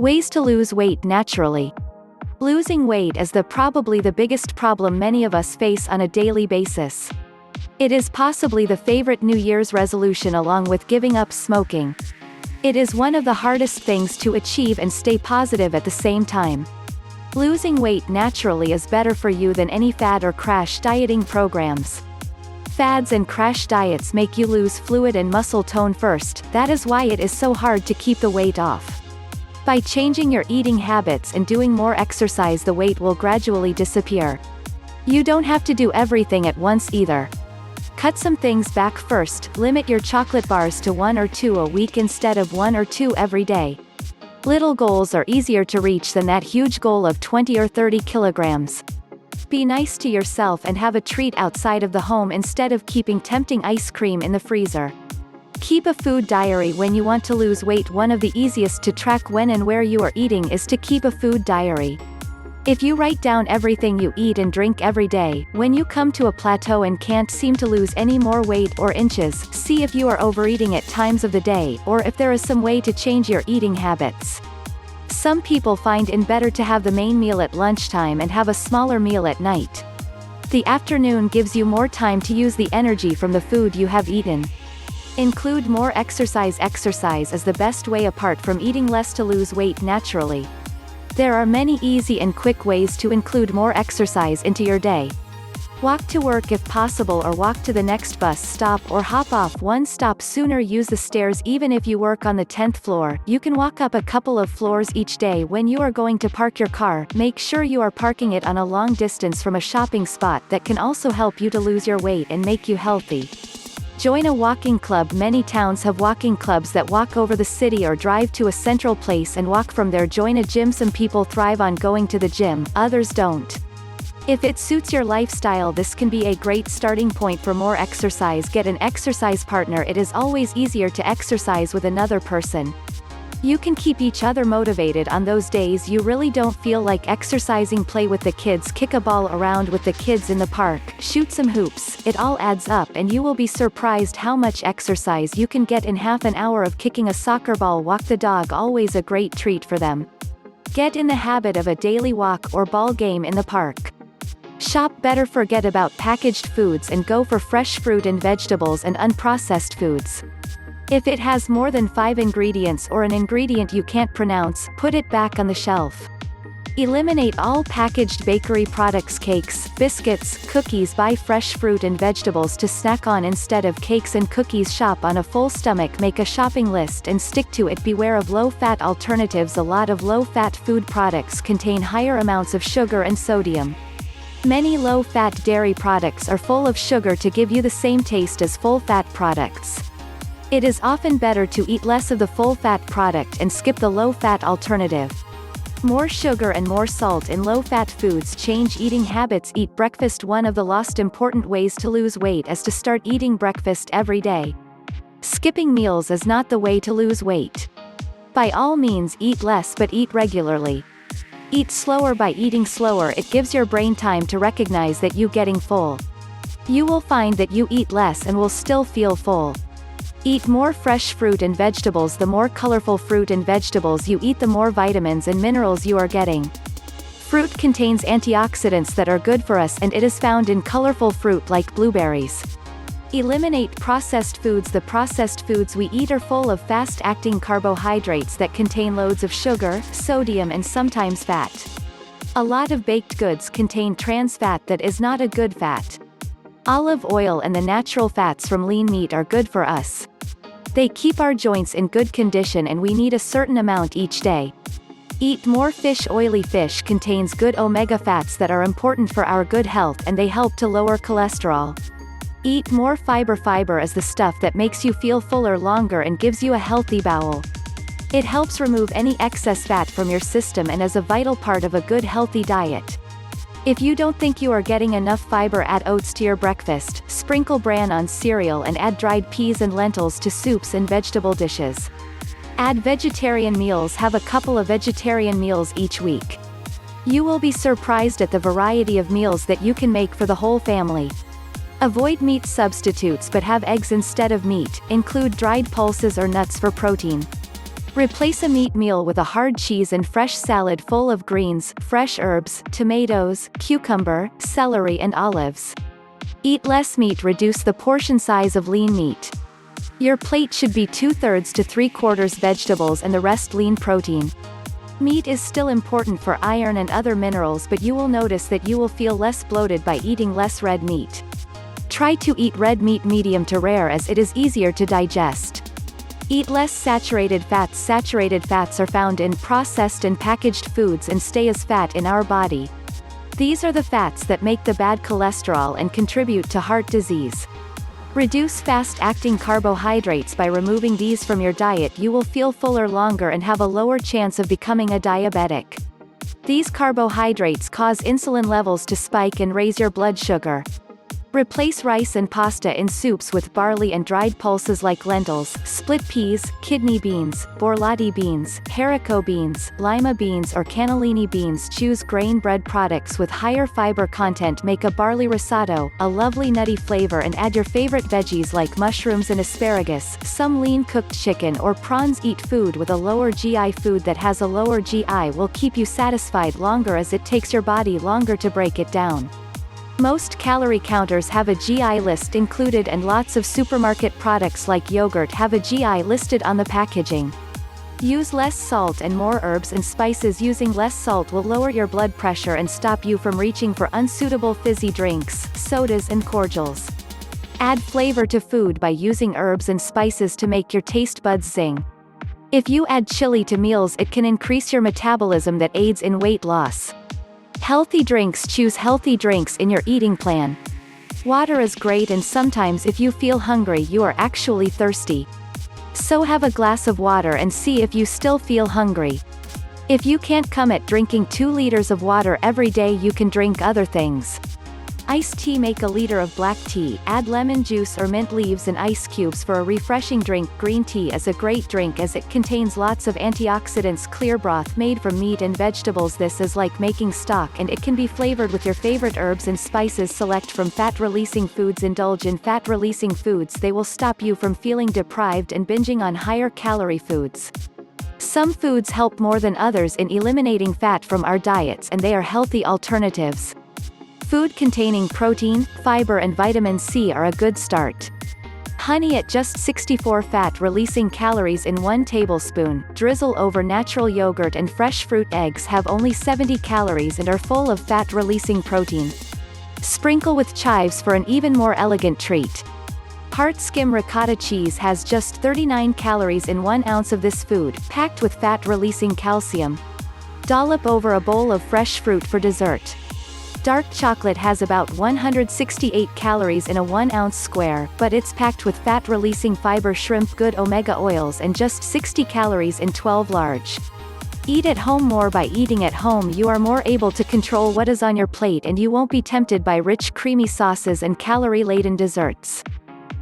Ways to lose weight naturally. Losing weight is probably the biggest problem many of us face on a daily basis. It is possibly the favorite New Year's resolution along with giving up smoking. It is one of the hardest things to achieve and stay positive at the same time. Losing weight naturally is better for you than any fad or crash dieting programs. Fads and crash diets make you lose fluid and muscle tone first, that is why it is so hard to keep the weight off. By changing your eating habits and doing more exercise, the weight will gradually disappear. You don't have to do everything at once either. Cut some things back first, limit your chocolate bars to 1 or 2 a week instead of 1 or 2 every day. Little goals are easier to reach than that huge goal of 20 or 30 kilograms. Be nice to yourself and have a treat outside of the home instead of keeping tempting ice cream in the freezer. Keep a food diary when you want to lose weight. One of the easiest to track when and where you are eating is to keep a food diary. If you write down everything you eat and drink every day, when you come to a plateau and can't seem to lose any more weight or inches, see if you are overeating at times of the day or if there is some way to change your eating habits. Some people find it better to have the main meal at lunchtime and have a smaller meal at night. The afternoon gives you more time to use the energy from the food you have eaten. Include more exercise. Exercise is the best way apart from eating less to lose weight naturally. There are many easy and quick ways to include more exercise into your day. Walk to work if possible, or walk to the next bus stop, or hop off one stop sooner. Use the stairs even if you work on the 10th floor. You can walk up a couple of floors each day. When you are going to park your car, make sure you are parking it on a long distance from a shopping spot. That can also help you to lose your weight and make you healthy. Join a walking club. Many towns have walking clubs that walk over the city or drive to a central place and walk from there. Join a gym. Some people thrive on going to the gym, others don't. If it suits your lifestyle, this can be a great starting point for more exercise. Get an exercise partner. It is always easier to exercise with another person. You can keep each other motivated on those days you really don't feel like exercising. Play with the kids. Kick a ball around with the kids in the park. Shoot some hoops. It all adds up and you will be surprised how much exercise you can get in half an hour of kicking a soccer ball. Walk the dog. Always a great treat for them. Get in the habit of a daily walk or ball game in the park. Shop better. Forget about packaged foods and go for fresh fruit and vegetables and unprocessed foods. If it has more than 5 ingredients or an ingredient you can't pronounce, put it back on the shelf. Eliminate all packaged bakery products, cakes, biscuits, cookies. Buy fresh fruit and vegetables to snack on instead of cakes and cookies. Shop on a full stomach. Make a shopping list and stick to it. Beware of low-fat alternatives. A lot of low-fat food products contain higher amounts of sugar and sodium. Many low-fat dairy products are full of sugar to give you the same taste as full-fat products. It is often better to eat less of the full-fat product and skip the low-fat alternative. More sugar and more salt in low-fat foods. Change eating habits. Eat breakfast. One of the most important ways to lose weight is to start eating breakfast every day. Skipping meals is not the way to lose weight. By all means, eat less, but eat regularly. Eat slower. By eating slower, it gives your brain time to recognize that you're getting full. You will find that you eat less and will still feel full. Eat more fresh fruit and vegetables. The more colorful fruit and vegetables you eat, the more vitamins and minerals you are getting. Fruit contains antioxidants that are good for us, and it is found in colorful fruit like blueberries. Eliminate processed foods. The processed foods we eat are full of fast-acting carbohydrates that contain loads of sugar, sodium, and sometimes fat. A lot of baked goods contain trans fat that is not a good fat. Olive oil and the natural fats from lean meat are good for us. They keep our joints in good condition, and we need a certain amount each day. Eat more fish. Oily fish contains good omega fats that are important for our good health, and they help to lower cholesterol. Eat more fiber. Fiber is the stuff that makes you feel fuller longer and gives you a healthy bowel. It helps remove any excess fat from your system and is a vital part of a good healthy diet. If you don't think you are getting enough fiber, add oats to your breakfast, sprinkle bran on cereal, and add dried peas and lentils to soups and vegetable dishes. Add vegetarian meals. Have a couple of vegetarian meals each week. You will be surprised at the variety of meals that you can make for the whole family. Avoid meat substitutes but have eggs instead of meat. Include dried pulses or nuts for protein. Replace a meat meal with a hard cheese and fresh salad full of greens, fresh herbs, tomatoes, cucumber, celery and olives. Eat less meat. Reduce the portion size of lean meat. Your plate should be 2/3 to 3/4 vegetables and the rest lean protein. Meat is still important for iron and other minerals, but you will notice that you will feel less bloated by eating less red meat. Try to eat red meat medium to rare as it is easier to digest. Eat less saturated fats. Saturated fats are found in processed and packaged foods and stay as fat in our body. These are the fats that make the bad cholesterol and contribute to heart disease. Reduce fast-acting carbohydrates. By removing these from your diet, you will feel fuller longer and have a lower chance of becoming a diabetic. These carbohydrates cause insulin levels to spike and raise your blood sugar. Replace rice and pasta in soups with barley and dried pulses like lentils, split peas, kidney beans, borlotti beans, haricot beans, lima beans or cannellini beans. Choose grain bread products with higher fiber content. Make a barley risotto, a lovely nutty flavor, and add your favorite veggies like mushrooms and asparagus, some lean cooked chicken or prawns. Eat food with a lower GI. Food that has a lower GI will keep you satisfied longer as it takes your body longer to break it down. Most calorie counters have a GI list included, and lots of supermarket products like yogurt have a GI listed on the packaging. Use less salt and more herbs and spices. Using less salt will lower your blood pressure and stop you from reaching for unsuitable fizzy drinks, sodas and cordials. Add flavor to food by using herbs and spices to make your taste buds zing. If you add chili to meals, it can increase your metabolism that aids in weight loss. Healthy drinks. Choose healthy drinks in your eating plan. Water is great, and sometimes if you feel hungry you are actually thirsty. So have a glass of water and see if you still feel hungry. If you can't come at drinking 2 liters of water every day, you can drink other things. Iced tea. Make a liter of black tea, add lemon juice or mint leaves and ice cubes for a refreshing drink. Green tea is a great drink as it contains lots of antioxidants. Clear broth made from meat and vegetables. This is like making stock, and it can be flavored with your favorite herbs and spices. Select from fat-releasing foods. Indulge in fat-releasing foods. They will stop you from feeling deprived and binging on higher calorie foods. Some foods help more than others in eliminating fat from our diets, and they are healthy alternatives. Food containing protein, fiber and vitamin C are a good start. Honey at just 64 fat-releasing calories in 1 tablespoon. Drizzle over natural yogurt and fresh fruit. Eggs have only 70 calories and are full of fat-releasing protein. Sprinkle with chives for an even more elegant treat. Hart skim ricotta cheese has just 39 calories in 1 ounce of this food, packed with fat-releasing calcium. Dollop over a bowl of fresh fruit for dessert. Dark chocolate has about 168 calories in a 1 ounce square, but it's packed with fat-releasing fiber, shrimp, good omega oils and just 60 calories in 12 large. Eat at home more. By eating at home you are more able to control what is on your plate, and you won't be tempted by rich creamy sauces and calorie-laden desserts.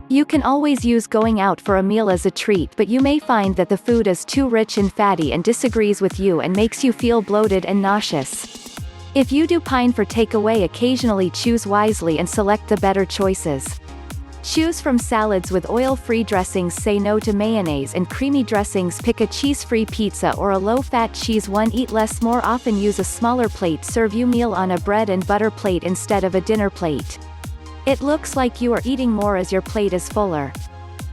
You can always use going out for a meal as a treat, but you may find that the food is too rich and fatty and disagrees with you and makes you feel bloated and nauseous. If you do pine for takeaway occasionally, choose wisely and select the better choices. Choose from salads with oil-free dressings. Say no to mayonnaise and creamy dressings. Pick a cheese-free pizza or a low-fat cheese one. Eat less more often. Use a smaller plate. Serve your meal on a bread and butter plate instead of a dinner plate. It looks like you are eating more as your plate is fuller.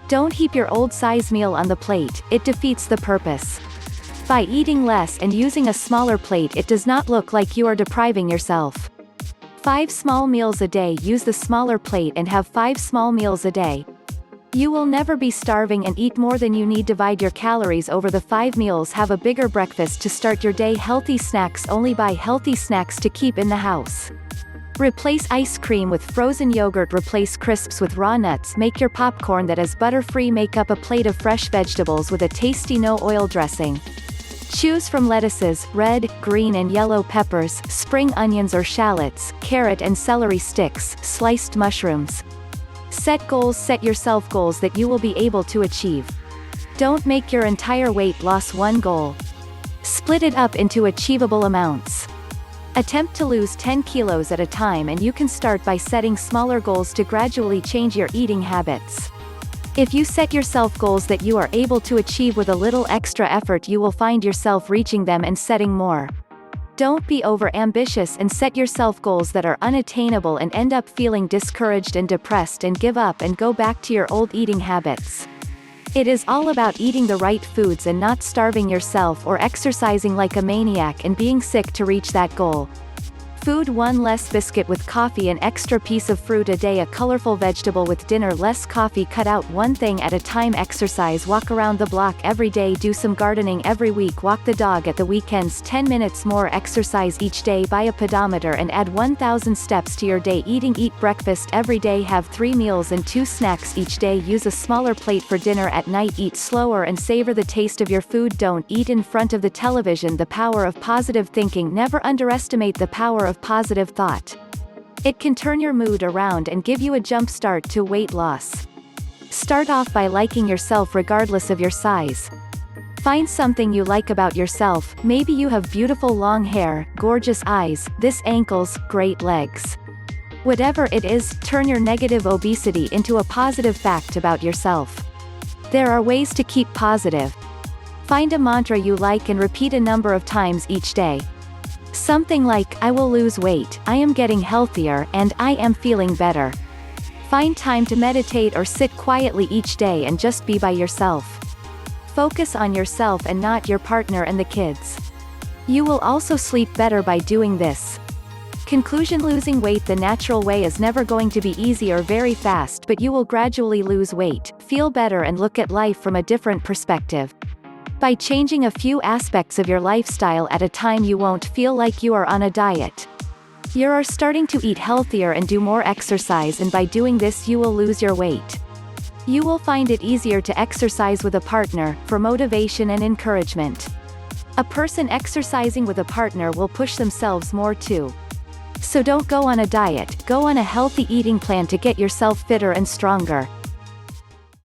Don't heap your old-size meal on the plate, it defeats the purpose. By eating less and using a smaller plate, it does not look like you are depriving yourself. 5 small meals a day. Use the smaller plate and have 5 small meals a day. You will never be starving and eat more than you need. Divide your calories over the 5 meals. Have a bigger breakfast to start your day. Healthy snacks. Only buy healthy snacks to keep in the house. Replace ice cream with frozen yogurt. Replace crisps with raw nuts. Make your popcorn that is butter-free. Make up a plate of fresh vegetables with a tasty no-oil dressing. Choose from lettuces, red, green and yellow peppers, spring onions or shallots, carrot and celery sticks, sliced mushrooms. Set goals. Set yourself goals that you will be able to achieve. Don't make your entire weight loss one goal. Split it up into achievable amounts. Attempt to lose 10 kilos at a time, and you can start by setting smaller goals to gradually change your eating habits. If you set yourself goals that you are able to achieve with a little extra effort, you will find yourself reaching them and setting more. Don't be over-ambitious and set yourself goals that are unattainable and end up feeling discouraged and depressed and give up and go back to your old eating habits. It is all about eating the right foods and not starving yourself or exercising like a maniac and being sick to reach that goal. Food: 1 less biscuit with coffee, an extra piece of fruit a day, a colorful vegetable with dinner, less coffee, cut out one thing at a time, exercise, walk around the block every day, do some gardening every week, walk the dog at the weekends, 10 minutes more exercise each day, buy a pedometer and add 1,000 steps to your day, eat breakfast every day, have 3 meals and 2 snacks each day, use a smaller plate for dinner at night, eat slower and savor the taste of your food, don't eat in front of the television. The power of positive thinking: never underestimate the power of positive thought. It can turn your mood around and give you a jump start to weight loss. Start off by liking yourself regardless of your size. Find something you like about yourself. Maybe you have beautiful long hair, gorgeous eyes, this ankles, great legs. Whatever it is, turn your negative obesity into a positive fact about yourself. There are ways to keep positive. Find a mantra you like and repeat a number of times each day. Something like, I will lose weight, I am getting healthier, and I am feeling better. Find time to meditate or sit quietly each day and just be by yourself. Focus on yourself and not your partner and the kids. You will also sleep better by doing this. Conclusion: losing weight the natural way is never going to be easy or very fast, but you will gradually lose weight, feel better and look at life from a different perspective. By changing a few aspects of your lifestyle at a time, you won't feel like you are on a diet. You are starting to eat healthier and do more exercise, and by doing this you will lose your weight. You will find it easier to exercise with a partner, for motivation and encouragement. A person exercising with a partner will push themselves more too. So don't go on a diet, go on a healthy eating plan to get yourself fitter and stronger.